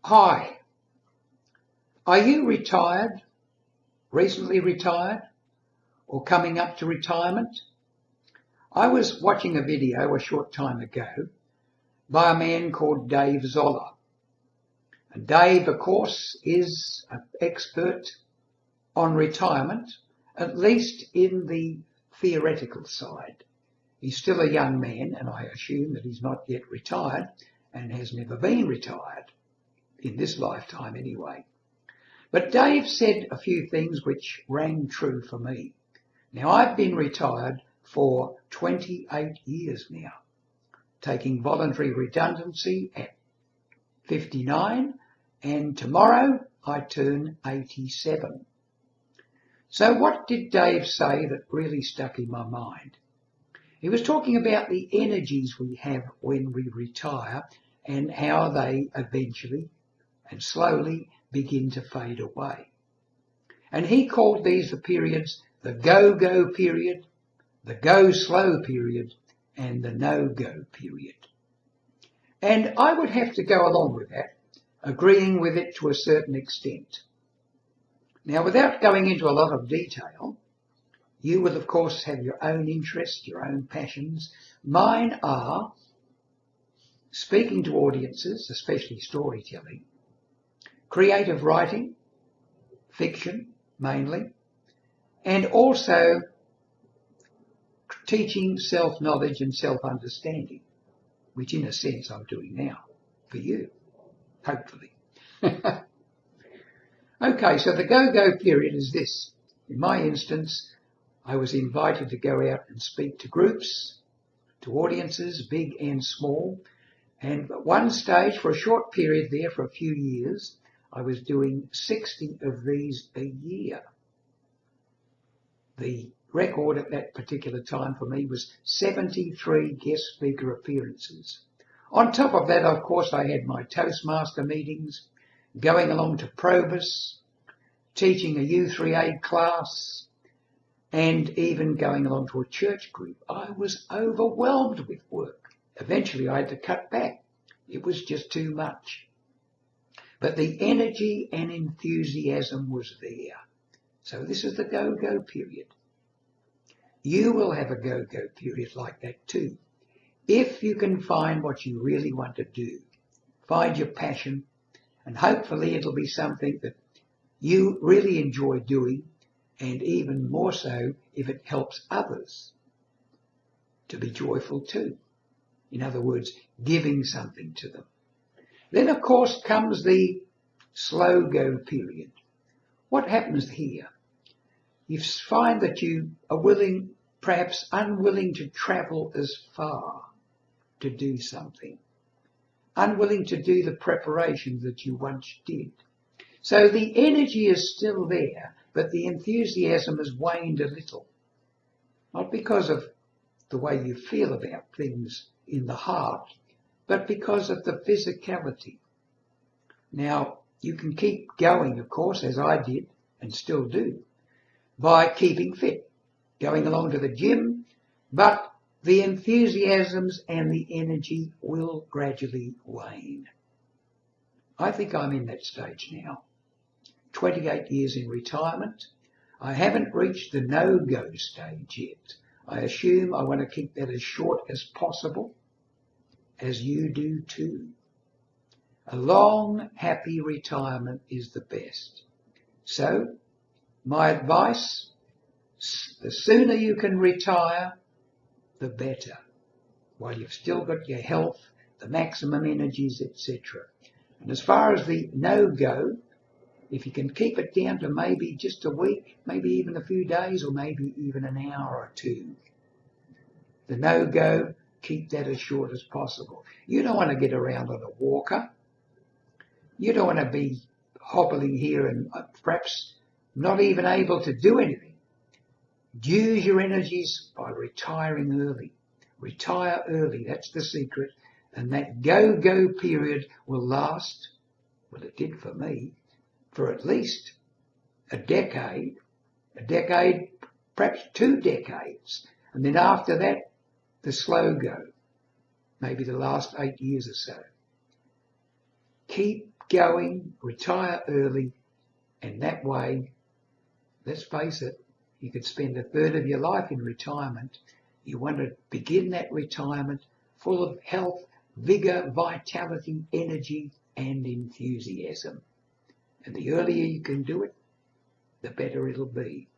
Hi, are you retired, recently retired, or coming up to retirement? I was watching a video a short time ago by a man called Dave Zoller. And Dave, of course, is an expert on retirement, at least in the theoretical side. He's still a young man, and I assume that he's not yet retired and has never been retired, in this lifetime anyway. But Dave said a few things which rang true for me. Now, I've been retired for 28 years now, taking voluntary redundancy at 59, and tomorrow I turn 87. So what did Dave say that really stuck in my mind? He was talking about the energies we have when we retire and how they eventually and slowly begin to fade away. And he called these the periods the go-go period, the go-slow period, and the no-go period. And I would have to go along with that, agreeing with it to a certain extent. Now, without going into a lot of detail, you will of course have your own interests, your own passions. Mine are speaking to audiences, especially storytelling, creative writing, fiction mainly, and also teaching self-knowledge and self-understanding, which in a sense I'm doing now for you, hopefully. Okay, so the go-go period is this. In my instance, I was invited to go out and speak to groups, to audiences, big and small, and at one stage, for a short period there, for a few years, I was doing 60 of these a year. The record at that particular time for me was 73 guest speaker appearances. On top of that, of course, I had my Toastmaster meetings, going along to Probus, teaching a U3A class, and even going along to a church group. I was overwhelmed with work. Eventually, I had to cut back. It was just too much. But the energy and enthusiasm was there. So this is the go-go period. You will have a go-go period like that too, if you can find what you really want to do. Find your passion, and hopefully it'll be something that you really enjoy doing, and even more so if it helps others to be joyful too. In other words, giving something to them. Then, of course, comes the slow-go period. What happens here? You find that you are willing, perhaps unwilling to travel as far to do something, unwilling to do the preparation that you once did. So the energy is still there, but the enthusiasm has waned a little. Not because of the way you feel about things in the heart, but because of the physicality. Now, you can keep going, of course, as I did and still do, by keeping fit, going along to the gym, but the enthusiasms and the energy will gradually wane. I think I'm in that stage now. 28 years in retirement. I haven't reached the no-go stage yet. I assume I want to keep that as short as possible, as you do too. A long, happy retirement is the best. So, my advice, the sooner you can retire, the better, while you've still got your health, the maximum energies, etc. And as far as the no-go, if you can keep it down to maybe just a week, maybe even a few days, or maybe even an hour or two. The no-go, keep that as short as possible. You don't want to get around on a walker. You don't want to be hobbling here and perhaps not even able to do anything. Use your energies by retiring early. Retire early, that's the secret. And that go-go period will last, well, it did for me, for at least a decade, perhaps 2 decades. And then after that, the slow go, maybe the last 8 years or so. Keep going, retire early, and that way, let's face it, you could spend a third of your life in retirement. You want to begin that retirement full of health, vigour, vitality, energy, and enthusiasm. And the earlier you can do it, the better it'll be.